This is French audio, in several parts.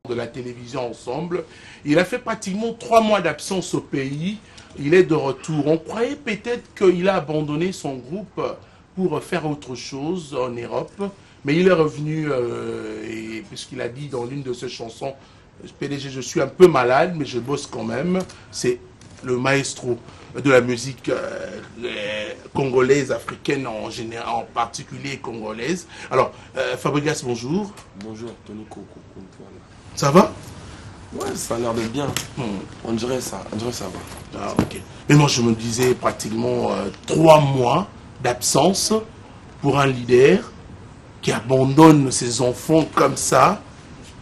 de la télévision ensemble. Il a fait pratiquement 3 mois d'absence au pays. Il est de retour. On croyait peut-être qu'il a abandonné son groupe pour faire autre chose en Europe. Mais il est revenu, puisqu'il a dit dans l'une de ses chansons, PDG, je suis un peu malade, mais je bosse quand même. C'est le maestro de la musique congolaise, africaine en général, en particulier congolaise. Alors, Fabregas, bonjour. Bonjour, Tony Coco. Ça va? Ouais, ça a l'air d'être bien. On dirait ça va. Ah, ok. Mais moi, je me disais pratiquement 3 mois d'absence pour un leader qui abandonne ses enfants comme ça.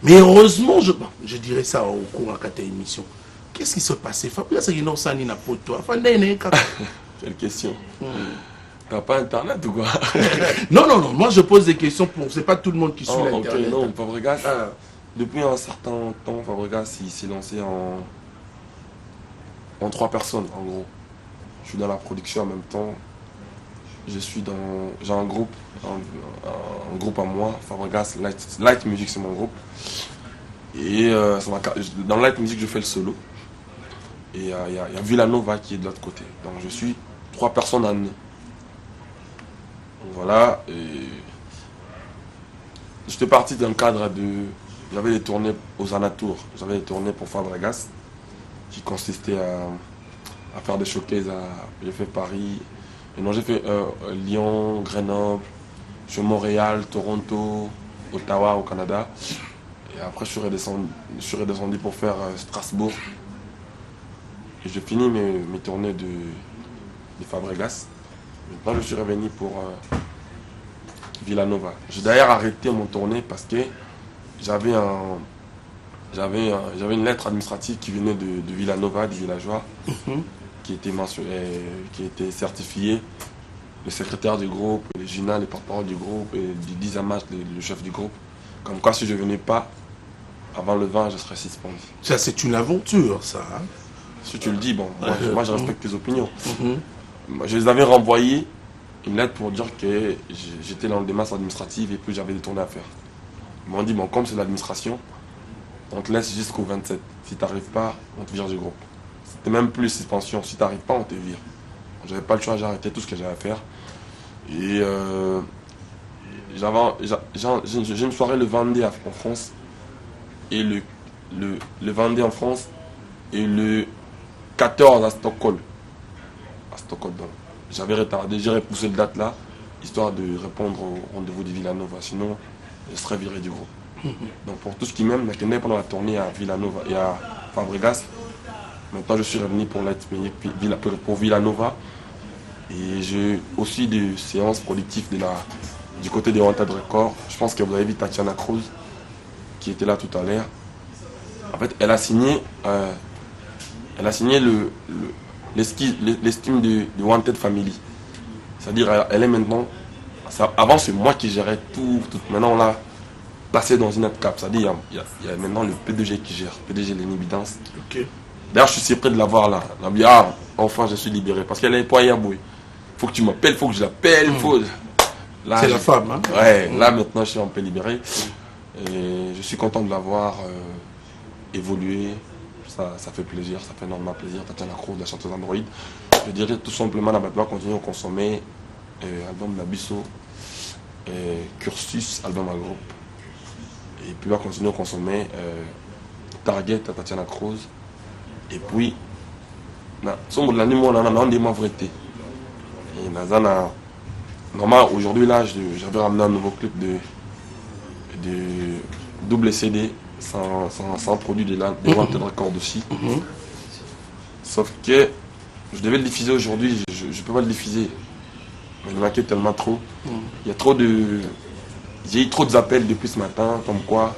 Mais heureusement, je dirais ça au cours de ta émission. Qu'est-ce qui se passait? Quelle question. T'as pas internet ou quoi? Non, non, non. Moi, je pose des questions pour... C'est pas tout le monde qui suit l'internet. Ok, non, Fabregas, depuis un certain temps, Fabregas, il s'est lancé en 3 personnes, en gros. Je suis dans la production en même temps. J'ai un groupe, un groupe à moi, Fabregas Light Music, c'est mon groupe. Et dans Light Music, je fais le solo. Et il y a Villanova qui est de l'autre côté. Donc je suis 3 personnes à mener. Voilà. J'étais parti dans le cadre de... J'avais des tournées aux Anatours. J'avais des tournées pour Fabregas qui consistaient à faire des showcases. J'ai fait Paris. Et non, j'ai fait Lyon, Grenoble, Montréal, Toronto, Ottawa au Canada. Et après, je suis redescendu pour faire Strasbourg. Et j'ai fini mes tournées de Fabregas. Maintenant, je suis revenu pour Villanova. J'ai d'ailleurs arrêté mon tournée parce que j'avais une lettre administrative qui venait de Villanova, des villageois, qui était certifié. Le secrétaire du groupe, les Gina, les porte-parole du groupe, et Dizamash, le chef du groupe. Comme quoi, si je ne venais pas, avant le 20, je serais suspendu. Ça, c'est une aventure, ça. Hein? Si tu le dis, bon, moi je respecte tes opinions. Je les avais renvoyé une lettre pour dire que j'étais dans le démarche administrative et puis j'avais des tournées à faire. Ils m'ont dit, bon, comme c'est l'administration, on te laisse jusqu'au 27. Si tu n'arrives pas, on te vire du groupe. C'était même plus suspension. Si tu n'arrives pas, on te vire. J'avais pas le choix, j'ai arrêté tout ce que j'avais à faire. Et j'ai une soirée le vendredi en France. Et le vendredi en France. Et le 14 à Stockholm. À Stockholm, donc. J'avais retardé, j'ai repoussé la date là, histoire de répondre au rendez-vous de Villanova. Sinon, je serais viré du groupe. Donc pour tout ce qui m'aime, pendant la tournée à Villanova et à Fabregas, maintenant je suis revenu pour Villanova. Et j'ai aussi des séances productives du côté des Wanted Records. Je pense que vous avez vu Tatiana Cruz, qui était là tout à l'heure. En fait, elle a signé l'estime de Wanted Family. C'est-à-dire, elle est maintenant... Avant, c'est moi qui gérais tout. Maintenant, on l'a placé dans une autre cap. C'est-à-dire, il y a maintenant le PDG qui gère. PDG Lenny Bidance. Okay. D'ailleurs, je suis si près de la voir là. Elle m'a dit, ah, enfin, je suis libéré. Parce qu'elle est pas à Bouy. Faut que tu m'appelles, faut que je l'appelle. C'est la femme, hein? Ouais, là, maintenant, je suis un peu libéré. Et je suis content de l'avoir évolué. Ça fait plaisir, ça fait énormément plaisir. Tatiana Cruz, la chanteuse Android. Je dirais tout simplement, on va continuer à consommer album Nabiso, Cursus, album à groupe. Et puis on va continuer à consommer Target à Tatiana Cruz. Et puis, sombre de l'année, moi, on a des mois vérité. Et normalement, aujourd'hui, là, j'avais ramené un nouveau clip de double CD. Sans produit des Wanted Records aussi. Sauf que je devais le diffuser aujourd'hui, je ne peux pas le diffuser. Mais il manquait tellement trop. Il y a trop de... J'ai eu trop d'appels depuis ce matin, comme quoi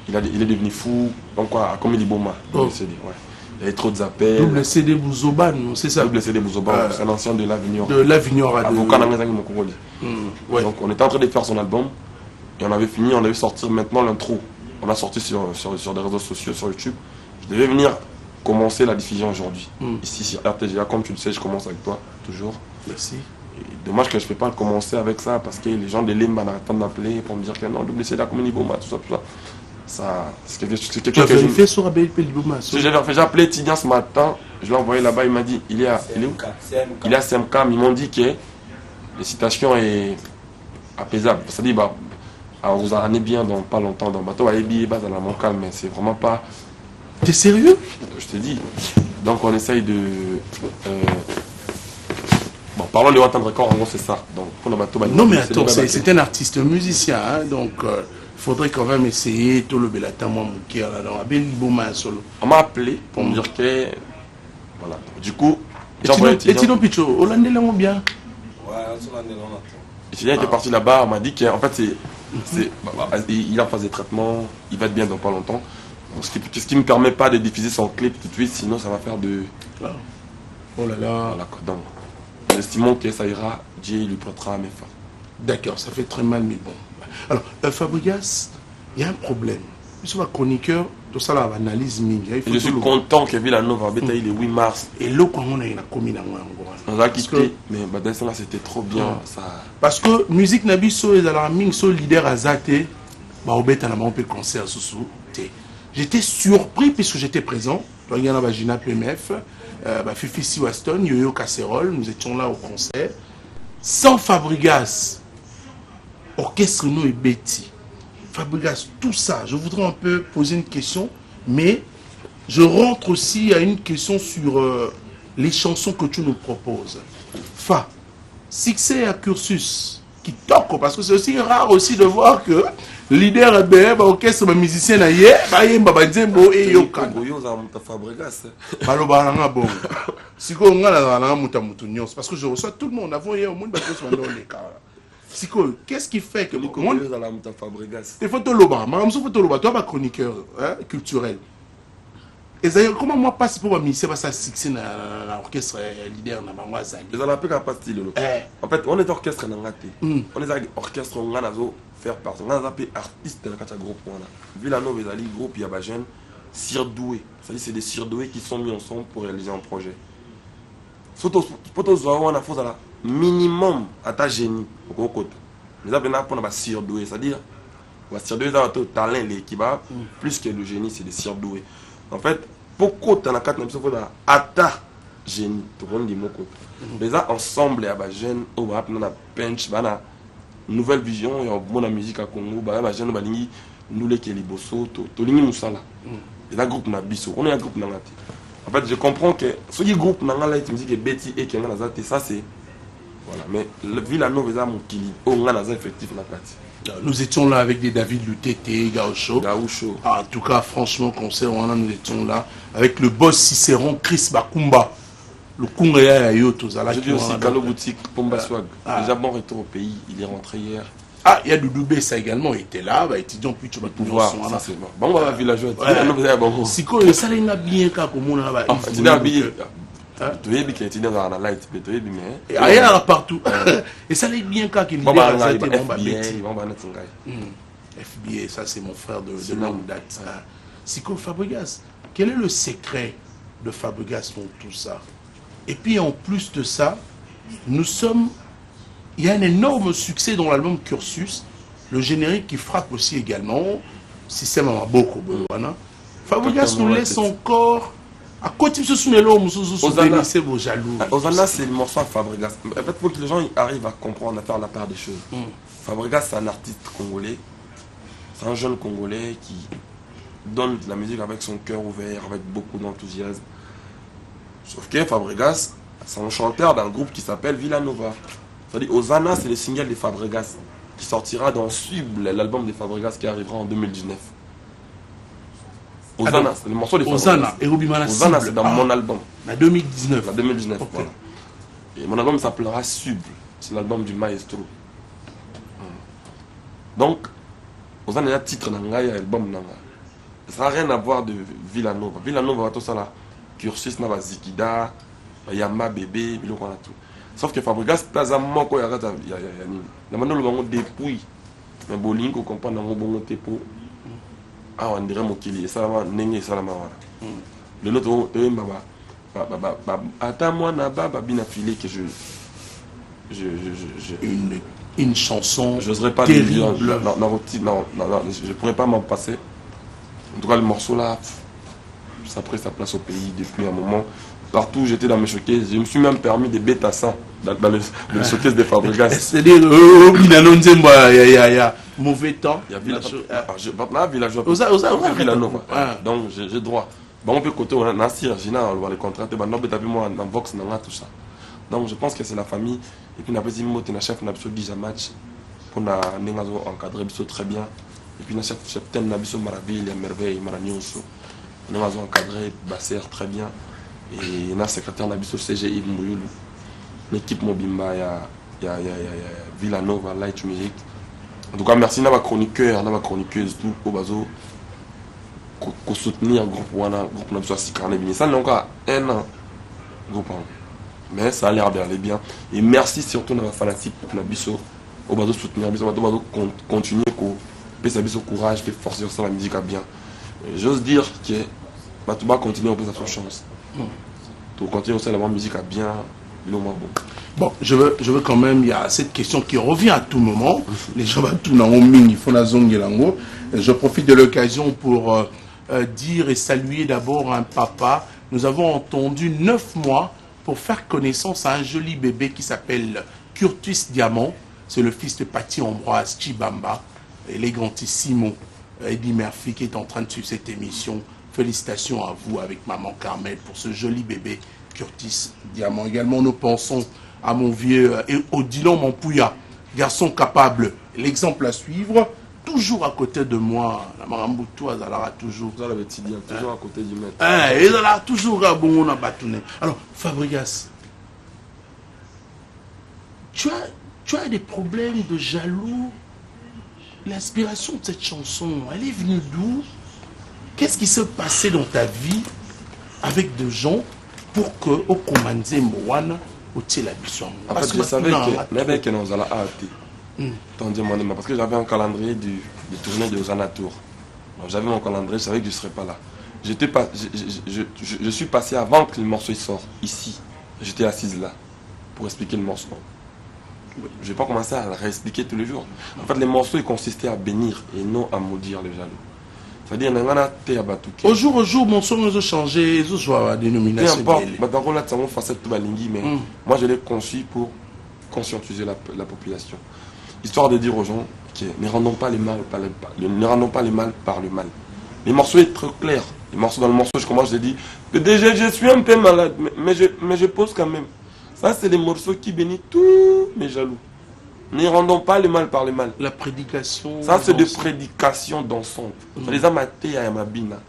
il est devenu fou, comme quoi, comme il dit Boma, double CD, ouais. Il y a eu trop d'appels. Double CD Bouzoban, c'est ça? Double CD Bouzoban, c'est un ancien de l'Avignon. De l'Avignon à avocat dans les mon Congolais. Donc on était en train de faire son album, et on avait fini, on devait sortir maintenant l'intro. On a sorti sur des réseaux sociaux, sur YouTube. Je devais venir commencer la diffusion aujourd'hui. Ici, sur RTGA, comme tu le sais, je commence avec toi, toujours. Merci. Et dommage que je ne peux pas commencer avec ça, parce que les gens de Limba n'arrêtent pas de m'appeler pour me dire que non, double CD, comme il tout ça, tout ça. ça, c'est quelque Tu chose as que je... vérifié sur Abel Liboma? J'ai appelé Tidian ce matin, je l'ai envoyé là-bas, il m'a dit, il est où? Il est à Semcam, ils m'ont dit que la situation est apaisable. C'est-à-dire, bah, vous en allez bien dans pas longtemps, dans le bateau, dans la montagne, mais c'est vraiment pas... T'es sérieux? Je te dis. Donc on essaye de... Bon, parlons de Wantan Record, en gros c'est ça. Donc, pour le bateau, non mais attends, c'est un artiste musicien, hein, donc il faudrait quand même essayer tout le belata moi moukia là dans Abel Liboma solo. On m'a appelé pour me dire que... Voilà. Du coup, et Tino Picho, Hollandais là ou bien? Ouais, Hollandais là on attend. Étudiant était parti là-bas, on m'a dit qu'en fait il est en phase de traitement, il va être bien dans pas longtemps. Donc, ce qui ne me permet pas de diffuser son clip tout de suite, sinon ça va faire de... Oh là là. Voilà, donc, nous estimons que ça ira, Dieu lui prêtera mes fins. D'accord, ça fait très mal, mais bon. Alors, Fabregas, il y a un problème. Sur la chroniqueur, tout ça là, analyse mingi. Je suis content que Villanova a été le 8 mars. Et là, quand on a une commune on a quitté, mais là c'était trop bien. Ça... Parce que musique Nabiso et la ming so leader à Zate, bah au bête à la main peut concert sous. J'étais surpris puisque j'étais présent. Il y en a Vagina PMF, Fifi C. Waston, Yo-Yo Casserole, nous étions là au concert. Sans Fabregas, orchestre nous et Betty. Fabregas, tout ça, je voudrais un peu poser une question, mais je rentre aussi à une question sur les chansons que tu nous proposes. Fa, succès à cursus qui toque, parce que c'est aussi rare aussi de voir que leader BM, orchestre, musicien, parce que je reçois tout le monde avant hier au monde qu'est-ce qui fait que il faut te loba, toi ma chroniqueur culturel. Et d'ailleurs, comment moi passe pour un ministère ça succès dans l'orchestre leader na bango azali. Ils ont la plus en fait, on est orchestre dans la on est orchestre on a faire partie. On a appelé artiste dans le groupe Villanova ezali groupe il y a des jeunes surdoués. C'est-à-dire c'est des surdoués qui sont mis ensemble pour réaliser un projet. Surtout pour tous on a fait ça minimum à ta génie au côté. Mais après on a pour surdoué, c'est-à-dire surdoué dans le talent les qui va plus que le génie, c'est des surdoués. En fait, pourquoi tu as quatre nations à ta génie, tout le monde dit mon côté. Mais là ensemble il y a des jeunes au rap on a punch bana nouvelle vision il y a bonne musique à Congo bah les jeunes balingi nous les keliboso to lingi musala. Et là groupe na biso, on est un groupe na ngati. En fait, je comprends que ce qui groupe na ngala musique et Betty et Kenga Nazate ça c'est voilà, mais le Villanova za mukili on ngana za effectif na kati. Nous étions là avec des David Lutete, Gaucho. Gaucho. En tout cas, franchement, concert, nous étions là avec le boss Cicéron, Chris Bakumba. Le Kunga Yoto. J'ai dit aussi Kalo Boutique, Pomba Swag. Déjà bon retour au pays, il est rentré hier. Ah, il y a Doudoubé, ça également, il était là, étudiant, puis tu vas pouvoir. Ça c'est bon. Bon, on va villageois. Si quoi, ça il a bien qu'à comme on a. Il a bien. Tu es bien qu'il était dans la light, tu es bien. Et il y a partout. Et ça il bien qu'à qu'il FBA, ça c'est mon frère de longue date. Siko Fabregas, quel est le secret de Fabregas dans tout ça? Et puis en plus de ça, il y a un énorme succès dans l'album Cursus, le générique qui frappe aussi également, système à beaucoup. Fabregas nous laisse encore à côté de ce Ozana, c'est vos jaloux. Ozana, c'est le morceau à Fabregas. En fait, pour que les gens arrivent à comprendre, à faire la part des choses. Fabregas, c'est un artiste congolais, c'est un jeune congolais qui donne de la musique avec son cœur ouvert, avec beaucoup d'enthousiasme. Sauf que Fabregas, c'est un chanteur d'un groupe qui s'appelle Villanova. C'est-à-dire, Ozana, c'est le single de Fabregas qui sortira dans Suble, l'album de Fabregas qui arrivera en 2019. Ozana, c'est le morceau de Ozana, Ozana, c'est dans mon album. En 2019. En 2019, okay. Voilà. Et mon album s'appellera Suble. C'est l'album du maestro. Donc, Ozana est un titre dans l'album. Ça n'a rien à voir de Villanova. Villanova, tout ça là. Cursus, Zikida, Yama, Bébé, on a tout. Sauf que Fabregas, plaza moko ya rata ya nini. La manière le bango depuis, mais boling ko comprendre dans bongo tepo. Ah, on dirait mokili, ça va nenge ça la mawara. Le nôtre baba attends moi na baba bina filé que une chanson j'oserais pas terrible. Non, je pourrais pas m'en passer. En tout cas, le morceau là, ça a pris sa place au pays depuis un moment. Partout où j'étais dans mes showcases, je me suis même permis des bêtas ça dans le showcase des Fabregas. C'est-à-dire, mauvais temps. Il y a villageois. Villageois. Donc j'ai droit. Bon, on peut côté on a Nassir, Gina, on va les contracter. Bah, non, moi dans Vox, dans tout ça. Donc je pense que c'est la famille. Et puis, on a besoin de chef, on a besoin de match. On a encadré très bien. Et puis, on a chef, on a besoin de maraville, merveille, maranioso. On a encadré Basser très bien. Et on a secrétaire, on a besoin de CGI Mouyoulou. L'équipe Mobimba, il y a Villanova, Light Music. En tout cas, merci à ma chroniqueur, à ma chroniqueuse, tout au bazo. Pour soutenir le groupe Wana, le groupe Nabso Asikarne Bini. Ça, il y a encore un an. Mais ça a l'air d'aller bien. Et merci surtout à ma fanatique pour Nabso. Au bazo soutenir, au bazo continuer, pour faire courage, pour forcer sur la musique à bien. J'ose dire que tu vas continuer, on peut avoir chance. Tu continuer aussi à la musique à bien. Bon, je veux quand même, il y a cette question qui revient à tout moment. Les gens vont tout dans il faut la zone lango. Je profite de l'occasion pour dire et saluer d'abord un papa. Nous avons entendu 9 mois pour faire connaissance à un joli bébé qui s'appelle Curtis Diamant. C'est le fils de Patty Ambroise Chibamba, élégantissimo Eddie Murphy qui est en train de suivre cette émission. Félicitations à vous avec maman Carmel pour ce joli bébé Curtis Diamant. Également, nous pensons à mon vieux Odilon Mampouya, garçon capable, l'exemple à suivre, toujours à côté de moi. La Maramboutou, Azalara, toujours. Toujours à côté du maître. Et Azalara, toujours à bon, on a batouné. Alors, Fabregas, tu as des problèmes de jaloux. L'inspiration de cette chanson, elle est venue d'où? Qu'est-ce qui s'est passé dans ta vie avec des gens pour que au commandé Moana au la bichon? En fait, je savais que nous allons arrêter. Parce que j'avais un calendrier de tournée de Osana Tour. J'avais mon calendrier, je savais que je ne serais pas là. Je suis passé avant que le morceau sorte ici. J'étais assise là pour expliquer le morceau. Je ne vais pas commencer à le réexpliquer tous les jours. En fait, les morceaux ils consistaient à bénir et non à maudire les jaloux. C'est-à-dire, au jour, mon son a changé, je vois la dénomination. Peu importe, mais moi je l'ai conçu pour conscientiser la population. Histoire de dire aux gens que ne rendons pas les mal par le mal. Les morceaux sont très clairs. Les morceaux dans le morceau, je commence, je dis que déjà je suis un peu malade, mais je pose quand même. Ça, c'est des morceaux qui bénissent tous mes jaloux. Ne rendons pas le mal par le mal. La prédication. Ça, c'est des prédications d'ensemble. Les amatés à Yamabina.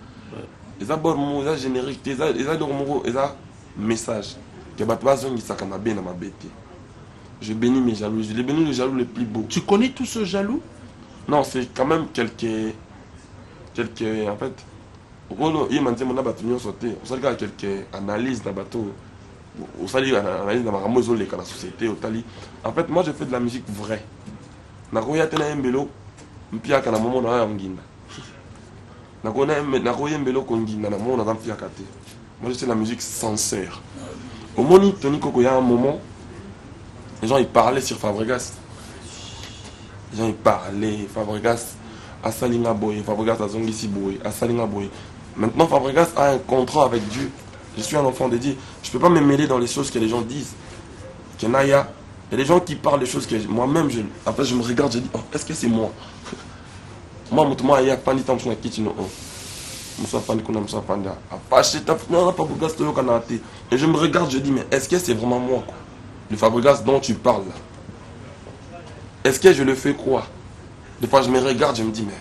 Les abords, les génériques, les adormos, les messages. Je bénis mes jaloux. Je les bénis les jaloux les plus beaux. Tu connais tous ce jaloux? Non, c'est quand même quelques. En fait. Il m'a dit mon abattu sauté. On sait quelques analyses d'abateau. On sait analyse dans la société. En fait, moi je fais de la musique vraie. Nakoya tena embelo, mpia kana momo na yanginda. Nakoya embelo konginda na momo na mpia kate. Moi je fais de la musique sincère. Au moni Tony Koko, il y a un moment, les gens ils parlaient sur Fabregas. Les gens ils parlaient, Fabregas a Salinga Boy, Fabregas a Zongisi Boy, a Salinga Boy. Maintenant Fabregas a un contrat avec Dieu. Je suis un enfant de Dieu. Je ne peux pas me mêler dans les choses que les gens disent. Il y a des gens qui parlent des choses que moi-même, après je me regarde, je dis, oh, est-ce que c'est moi? Moi, il y a pas de temps que je suis et je me regarde, je dis, mais est-ce que c'est vraiment moi, quoi? Le Fabregas dont tu parles là? Est-ce que je le fais croire? Des fois, je me regarde, je me dis, mais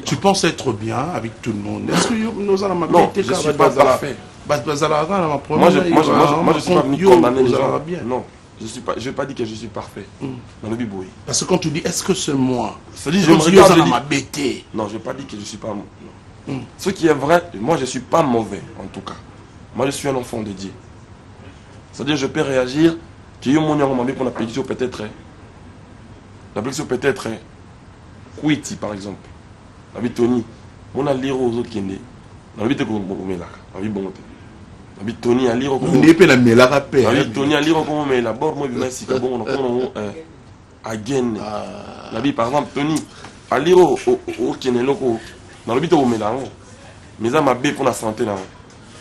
tu penses être bien avec tout le monde? Est-ce que nous allons non, je ne suis pas parfait. Moi, je ne suis pas venu condamner les gens. Non, je ne vais pas dire que je suis parfait. Parce que quand tu dis, est-ce que c'est moi? Je me regarde, je dis, non, je ne vais pas dire que je ne suis pas... Ce qui est vrai, moi, je ne suis pas mauvais, en tout cas. Moi, je suis un enfant de Dieu. C'est-à-dire, je peux réagir, que yo mon nom pour la pétition peut-être. La pétition peut-être... Kwiti par exemple, la vie Tony, on a lire aux autres qui n'est, la vie de Gomela, la vie bonne, la vie Tony a lire au Gomela, la vie Tony a lire au Gomela, la bord moi merci que bon on again, la vie par exemple Tony, aller au Keneloko, dans le but au Mélange, mais ça m'a bien pour la santé.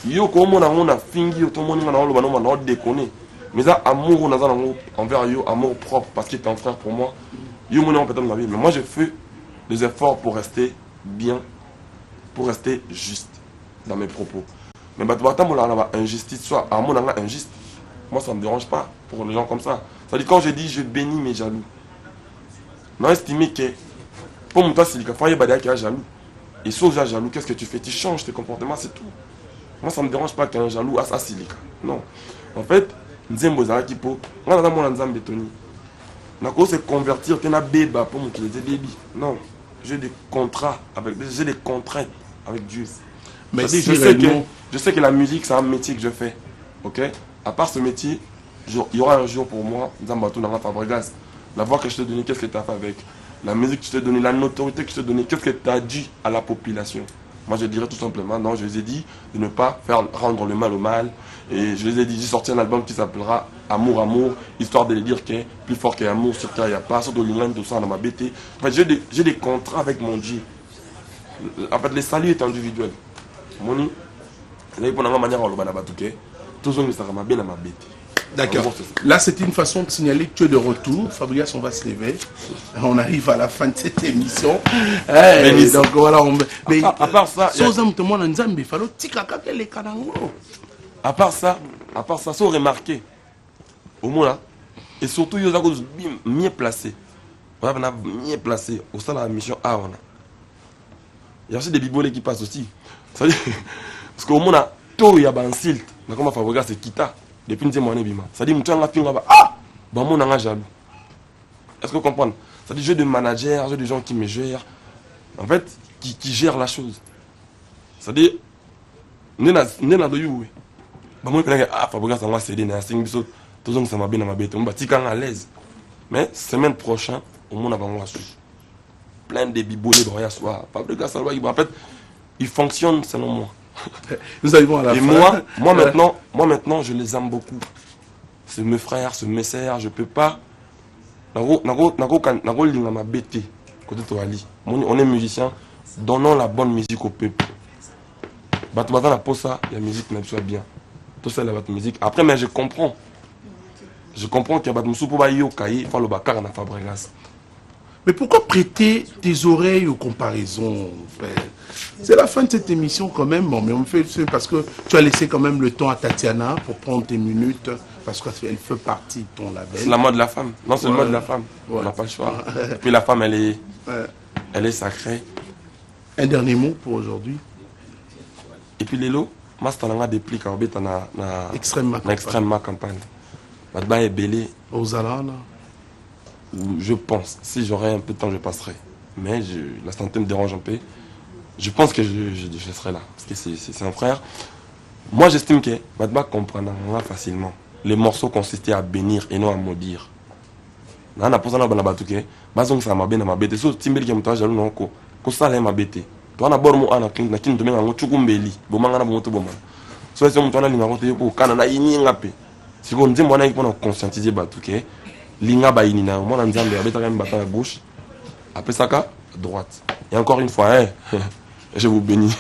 Yo, comme on a fini, tout le monde a déconné. Mais ça, amour envers yo, amour propre, parce qu'il est un frère pour moi. Yo, mon peut-être ma vie. Mais moi, je fais des efforts pour rester bien, pour rester juste dans mes propos. Mais bah, on a injustice, soit à mon injuste. Moi, ça ne me dérange pas pour les gens comme ça. C'est-à-dire, quand je dis je bénis mes jaloux, on a estimé que pour mon temps, c'est le cas, qui est jaloux. Et si tu es jaloux, qu'est-ce que tu fais? Tu changes tes comportements, c'est tout. Moi, ça ne me dérange pas qu'un jaloux a silika. Non. En fait, Nzembo Zaki Po, on a mon Nzambe Tony. On a se convertir, tu as un bébé pour me dire bébé. Non. J'ai des contrats, j'ai des contraintes avec Dieu. Mais si je sais que la musique, c'est un métier que je fais. Ok? À part ce métier, il y aura un jour pour moi, Nzambato Nanga Fabregas, la voix que je t'ai donnée, qu'est-ce que tu as fait avec? La musique que je t'ai donnée, la notoriété que je t'ai donnée, qu'est-ce que tu as dit à la population? Moi, je dirais tout simplement, non, je les ai dit de ne pas faire rendre le mal au mal. Et je les ai dit, j'ai sorti un album qui s'appellera Amour, Amour, histoire de les dire que plus fort qu'amour sur terre, il n'y a pas, surtout l'Irlande, tout ça, dans ma bêtise. En fait, j'ai des contrats avec mon Dieu. En fait, les saluts est individuel. Moni, là, il faut une manière de tout le monde sera bien dans ma bête. D'accord. Là, c'est une façon de signaler que tu es de retour. Fabrice, on va se lever. On arrive à la fin de cette émission. Donc voilà. Mais à part ça, à part ça, ça remarqué. Au moins là. Et surtout, il y a des choses mieux placées. On a mieux placé au sein de la mission A. Il y a aussi des bibolés qui passent aussi. Parce qu'au moins là, tout il y a un silt. Mais comment Fabrice, c'est Kita. Depuis une mois, ça dit, ah, bah, mon anga jaloux. Est-ce que vous comprenez? Ça dit, jeu de manager, jeu de gens qui me gèrent. En fait, qui gèrent la chose. Ça dit, nena do you. Bah, moi, ah, Fabrice, ça m'a cédé, tout le monde, ça m'a bien dans ma bête. On va tirer à l'aise. Mais, semaine prochaine, au monde, on va plein de bibolés, Fabrice, ça va, en fait, il fonctionne selon moi. Nous arrivons à la fin. Et moi maintenant, je les aime beaucoup. C'est mes frères, c'est mes sœurs, je peux pas. On est musicien, donnons la bonne musique au peuple. La musique n'est pas bien. Tout ça, la musique. Après, mais je comprends. Je comprends qu'il y a des gens qui font le bakar dans Fabregas. Mais pourquoi prêter tes oreilles aux comparaisons, frère? C'est la fin de cette émission quand même, bon, mais on fait c'est parce que tu as laissé quand même le temps à Tatiana pour prendre tes minutes, parce qu'elle fait partie de ton label. C'est la mode de la femme. Non, c'est le mode de la femme. Ouais. On n'a pas le choix. Et puis la femme, elle est sacrée. Un dernier mot pour aujourd'hui. Et puis Lélo, moi, c'est un dépli quand on a extrêmement campagne. Maintenant, est belé. Aux Alana. Je pense, si j'aurais un peu de temps, je passerai. Mais la santé me dérange un peu. Je pense que je serai là. Parce que c'est un frère. Moi, j'estime que Badba comprendra facilement. Les morceaux consistaient à bénir et non à maudire. On a posé dans la batouke. Bazong ça m'a bien dans ma bête. So timbeli qui me jaloux non ko. Ko ça là ma bête. Toi na bor mo ana kin na kin to menga ngo chukumbeli. Bo manga na bo moto bo man. So c'est mon toi na linga ko te ko kana na yini ngape. Si ko nzembo na ko na conscientiser batouke. Linga ba yini na mo na nzambe abeta ka mbata à gauche. Après ça à droite. Et encore une fois je vous bénis.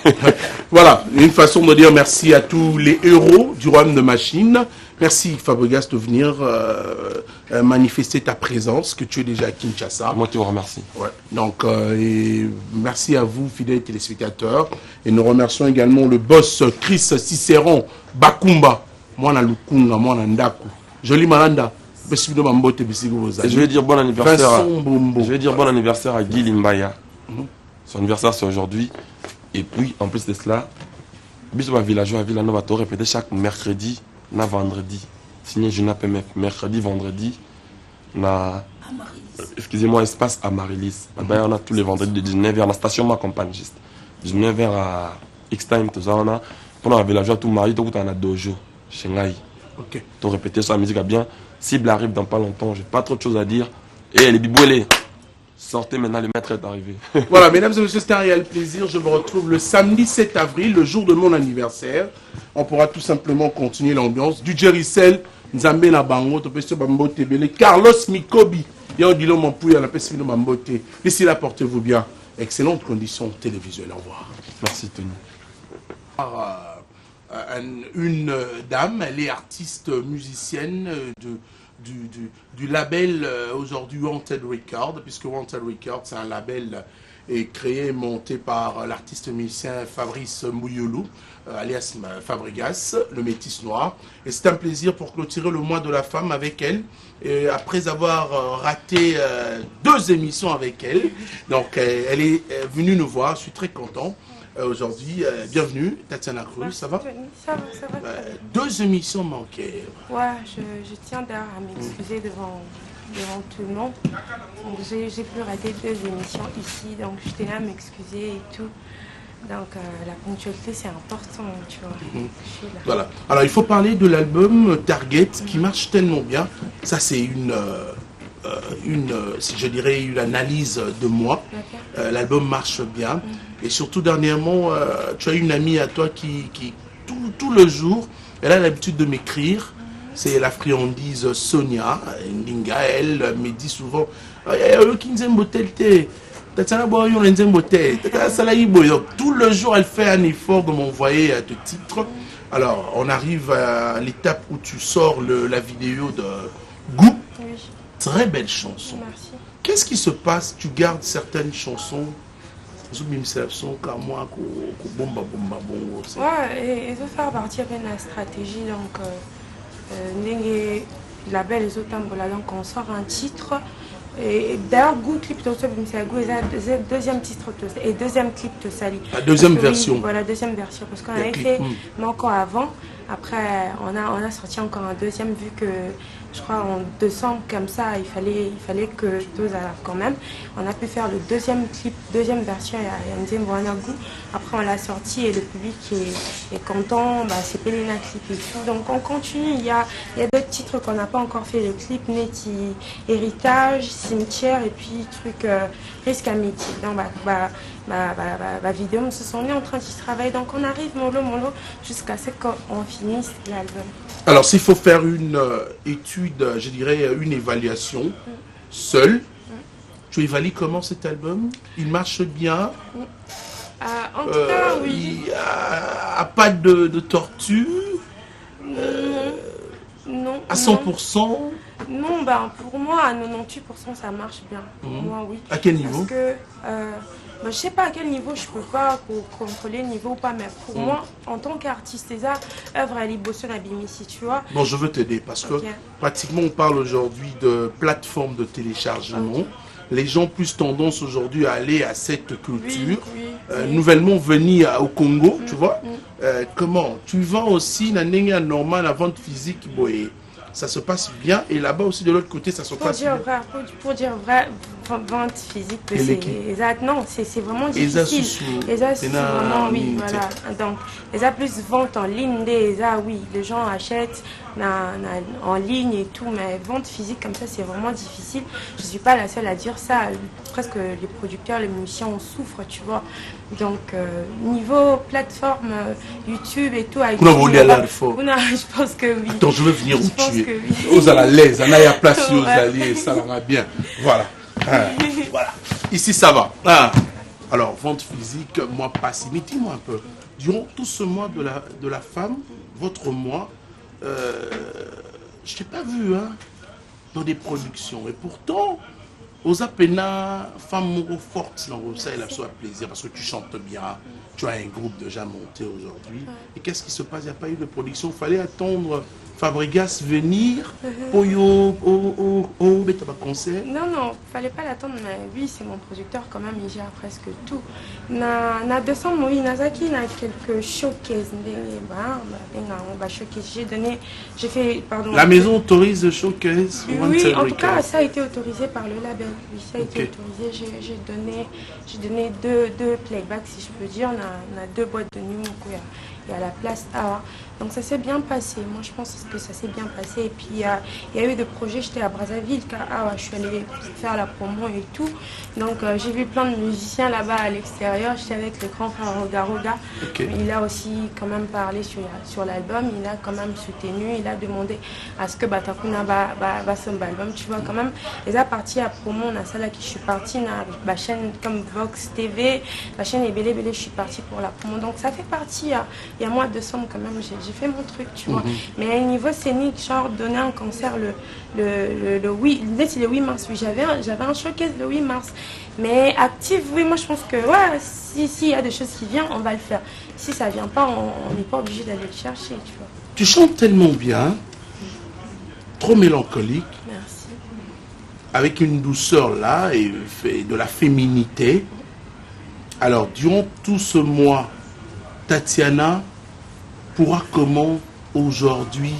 Voilà, une façon de dire merci à tous les héros du royaume de Machine. Merci Fabregas de venir manifester ta présence, que tu es déjà à Kinshasa. Moi qui vous remercie. Ouais. Donc, et merci à vous, fidèles téléspectateurs. Et nous remercions également le boss Chris Cicéron Bakumba. Moi, na Lukunga, moi, na Ndaku. Joli Maranda. Je vais dire bon anniversaire à Guy Limbaya. Son anniversaire c'est aujourd'hui. Et puis en plus de cela, Bisous villageois à Villanova va répéter chaque mercredi, na vendredi. Signé Juna PMF, mercredi, vendredi, na excusez-moi, espace à Marilis. D'ailleurs, on a tous les vendredis de 19h, la station m'accompagne juste. 19h à X-Time, tout ça, on a. Pendant la villageois, tout mari, tout on a dojo, Shanghai. Ok. Tout répéter ça, la musique a bien. Cible arrive dans pas longtemps, j'ai pas trop de choses à dire. Et les bibouélés, sortez maintenant, le maître est arrivé. Voilà, mesdames et messieurs, c'était un réel plaisir. Je vous retrouve le samedi 7 avril, le jour de mon anniversaire. On pourra tout simplement continuer l'ambiance. Du Jericel, Nzambe na Bango, Topesio Bambo Tebele, Carlos Mikobi. Yo Guillaume Mampouya, la Pessino Mamboté. D'ici là, portez-vous bien. Excellentes conditions télévisuelles. Au revoir. Merci Tony. Une dame, elle est artiste musicienne du label aujourd'hui Wanted Record, puisque Wanted Record c'est un label créé et monté par l'artiste musicien Fabrice Mouyoulou, alias Fabregas, le métis noir. Et c'est un plaisir pour clôturer le mois de la femme avec elle. Et après avoir raté 2 émissions avec elle, donc elle est venue nous voir, je suis très content. Aujourd'hui, bienvenue, Tatiana Cruz, ça va? Ça va. 2 émissions manquées. Ouais, je tiens d'ailleurs à m'excuser devant tout le monde. J'ai pu rater 2 émissions ici, donc je tenais à m'excuser et tout. Donc la ponctualité c'est important, tu vois. Je suis là. Voilà. Alors il faut parler de l'album Target qui marche tellement bien. Ça c'est je dirais une analyse de moi. Okay. L'album marche bien. Et surtout dernièrement, tu as une amie à toi qui tout le jour, elle a l'habitude de m'écrire. C'est la friandise Sonia Ndinga. Elle me dit souvent tout le jour elle fait un effort de m'envoyer de titres. Alors on arrive à l'étape où tu sors la vidéo de Goût. Oui. Très belle chanson. Merci. Qu'est-ce qui se passe? Tu gardes certaines chansons. Ouais, et ça fait partie de la stratégie. Donc, la belle donc on sort un titre. Et d'ailleurs, Goût clip c'est deuxième titre et deuxième clip de Sali. La deuxième version. Oui, voilà, deuxième version. Parce qu'on avait fait, mais encore avant. Après, on a sorti encore un deuxième, vu que je crois en décembre, comme ça, il fallait que tous quand même. On a pu faire le deuxième clip, deuxième version, il y a un Goût. Après, on l'a sorti et le public est content. Bah, c'est Pelina clip et tout. Donc, on continue. Il y a d'autres titres qu'on n'a pas encore fait le clip, Neti, Héritage, Cimetière et puis truc Risque Amitié. Donc, ma vidéo, on est en train de travailler. Donc, on arrive mollo jusqu'à ce qu'on finisse l'album. Alors, s'il faut faire une étude, je dirais une évaluation seule, tu évalues comment cet album? Il marche bien? En tout cas, oui. Il n'y a pas de tortue? Non. À 100%? Non, ben, pour moi, à 98%, ça marche bien. Pour moi, oui. À quel niveau? Parce que, je ne sais pas à quel niveau, je ne peux pas contrôler le niveau ou pas, mais pour moi, en tant qu'artiste, les arts, œuvre à l'Ibosso Nabimisi, tu vois. Bon, je veux t'aider parce que pratiquement, on parle aujourd'hui de plateforme de téléchargement. Okay. Les gens ont plus tendance aujourd'hui à aller à cette culture, nouvellement venir au Congo, tu vois. Comment? Tu vends aussi la normale la vente physique, ça se passe bien, et là-bas aussi de l'autre côté ça se passe bien. Pour dire vrai, vente physique, non, c'est vraiment difficile. C'est vraiment, oui, voilà. Donc, les a plus vente en ligne, oui, les gens achètent en ligne et tout, mais vente physique comme ça, c'est vraiment difficile. Je ne suis pas la seule à dire ça. Presque les producteurs, les musiciens, on souffre, tu vois. Donc, niveau plateforme, YouTube et tout, je pense que oui. Attends, je veux venir où tu es. Aux à la l'aise, on a la place aux alliés, ça va bien. Voilà. Voilà. Ici, ça va. Alors, vente physique, mois passé. Mais dis-moi un peu, durant tout ce mois de la femme, votre mois, je t'ai pas vu dans des productions. Et pourtant, aux apena, femme forte, ça, elle a besoin de plaisir parce que tu chantes bien. Tu as un groupe déjà monté aujourd'hui. Et qu'est-ce qui se passe? Il n'y a pas eu de production. Il fallait attendre Fabregas venir pour concert. Non, il ne fallait pas l'attendre, mais lui, c'est mon producteur quand même, il gère presque tout. Na décembre, oui, Nazaki, il a quelques showcases. J'ai fait, pardon. La maison autorise le showcase? Oui, en tout cas, ça a été autorisé par le label. Oui, ça a été autorisé. J'ai donné deux playbacks, si je peux dire. On a 2 boîtes de nuit. et à la place Awa. Donc ça s'est bien passé, moi je pense que ça s'est bien passé. Et puis il y a eu des projets, j'étais à Brazzaville, car je suis allée faire la promo et tout. Donc j'ai vu plein de musiciens là-bas à l'extérieur, j'étais avec le grand frère Roga Roga. Okay. Il a aussi quand même parlé sur l'album, il a quand même soutenu, il a demandé à ce que Batakuna va son album, tu vois quand même. Et ça parti à promo, on a ça là qui je suis partie, on a la chaîne comme Vox TV, la chaîne est Bélé Bélé, je suis partie pour la promo. Donc ça fait partie, il y a mois de décembre quand même, j'ai fait mon truc, tu vois. Mais à un niveau scénique, genre donner un concert le 8 mars, oui, j'avais un showcase le 8 mars. Mais active, oui, moi je pense que ouais, si y a des choses qui viennent, on va le faire. Si ça vient pas, on n'est pas obligé d'aller le chercher, tu vois. Tu chantes tellement bien, trop mélancolique. Merci. Avec une douceur là et de la féminité. Alors, durant tout ce mois, Tatiana pourra comment aujourd'hui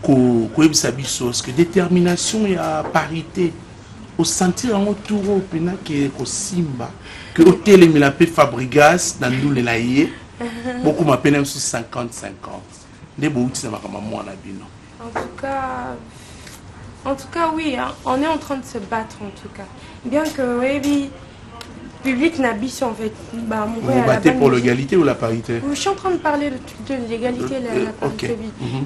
que détermination et à parité au sentir en tour au pena qui est au Simba que au télé mais la paix Fabrigas dans nous les naïe beaucoup m'appellent sur 50-50 des beaux ça m'a comme moi na bino. En tout cas oui hein, on est en train de se battre en tout cas bien que oui public n'habite en fait. Bah, vous battez pour l'égalité ou la parité? Je suis en train de parler de l'égalité, la parité. Okay.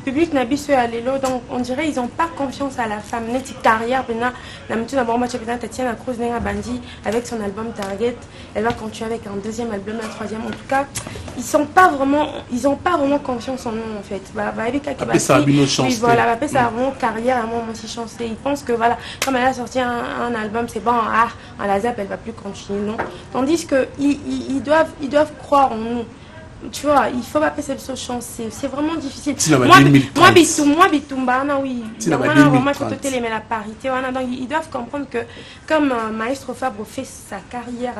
Public n'habite à l'élo, donc on dirait ils n'ont pas confiance à la femme. Net carrière, Tatiana Cruz Bandi avec son album Target, elle va continuer avec un deuxième album, un troisième. En tout cas, ils n'ont pas vraiment confiance en nous en fait. Après ça a une chance. Oui, voilà, après ça a vraiment carrière, à moi aussi chancé. Ils pensent que voilà, comme elle a sorti un album, c'est bon, à la ZAP, elle va plus continuer, non. Tandis qu'ils doivent croire en nous. Tu vois, il faut pas passer cette chance. C'est vraiment difficile. Moi, Bitumbana, oui. Mais la parité. Donc, ils doivent comprendre que, comme Maestro Fabre fait sa carrière,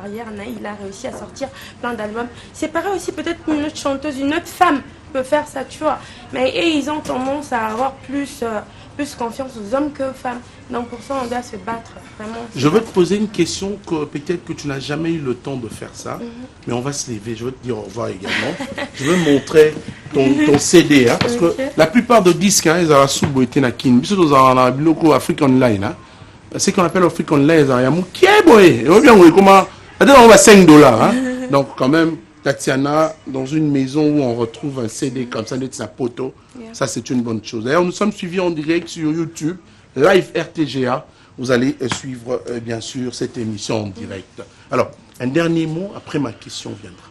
il a réussi à sortir plein d'albums. C'est pareil aussi, peut-être une autre chanteuse, une autre femme peut faire ça, tu vois. Mais ils ont tendance à avoir plus confiance aux hommes qu'aux femmes. Donc pour ça, on doit se battre. Vraiment. Je veux te poser une question que peut-être que tu n'as jamais eu le temps de faire ça, mais on va se lever. Je veux te dire au revoir également. Je veux montrer ton CD, hein, parce que la plupart de disques, hein, ils ont sous été na kin. Bisous dans un bloc Afrique Online, hein. Ce qu'on appelle Afrique Online, il y a qui est boy. On vient comment? On va $5, hein. Donc quand même. Tatiana, dans une maison où on retrouve un CD comme ça, de sa poteau, ça c'est une bonne chose. D'ailleurs, nous sommes suivis en direct sur YouTube, Live RTGA. Vous allez suivre bien sûr cette émission en direct. Alors, un dernier mot, après ma question viendra.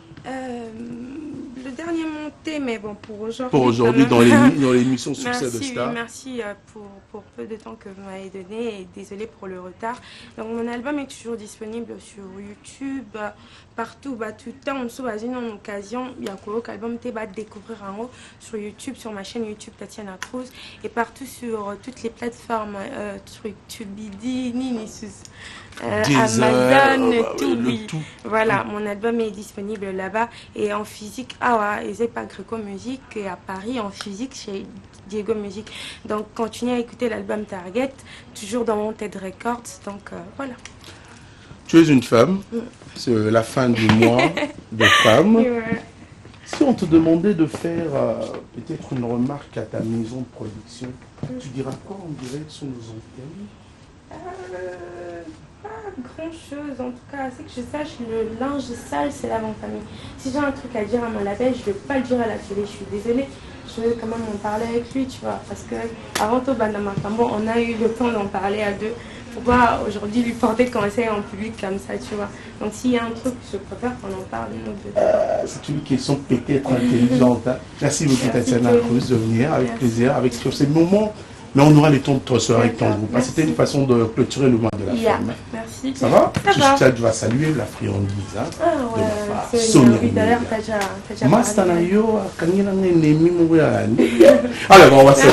Le dernier monté, mais bon, pour aujourd'hui. Pour aujourd'hui, dans l'émission Succès de Star. Merci pour peu de temps que vous m'avez donné et désolé pour le retard. Donc, mon album est toujours disponible sur YouTube, partout, tout le temps. On se voit une occasion. Il y a un album qui va découvrir en haut sur YouTube, sur ma chaîne YouTube Tatiana Cruz et partout sur toutes les plateformes, sur YouTube, Nisus. Amazon, tout. Voilà, mon album est disponible là-bas et en physique, et c'est pas Greco Music et à Paris en physique chez Diego Music. Donc continuez à écouter l'album Target, toujours dans mon TED Records. Donc voilà. Tu es une femme, c'est la fin du mois de femmes. Si on te demandait de faire peut-être une remarque à ta maison de production, tu diras quoi en direct sur nos antennes? Pas grand chose, en tout cas, c'est que je sache, le linge sale c'est l'avant-famille. Si j'ai un truc à dire à mon label, je ne vais pas le dire à la télé, je suis désolée. Je veux quand même en parler avec lui, tu vois, parce que avant tout, on a eu le temps d'en parler à deux. Pourquoi aujourd'hui lui porter conseil en public comme ça, tu vois. Donc s'il y a un truc, je préfère qu'on en parle. C'est une question peut-être intelligente. Hein. Merci beaucoup Tatiana Cruz de venir, avec plaisir, avec sur ces moments. Mais on aura le temps de te recevoir avec ton groupe. C'était une façon de clôturer le mois de la femme. Merci. Ça va? Ça va saluer la friandise. Hein, c'est Sonia. D'ailleurs, t'as déjà parlé. Alors, on va se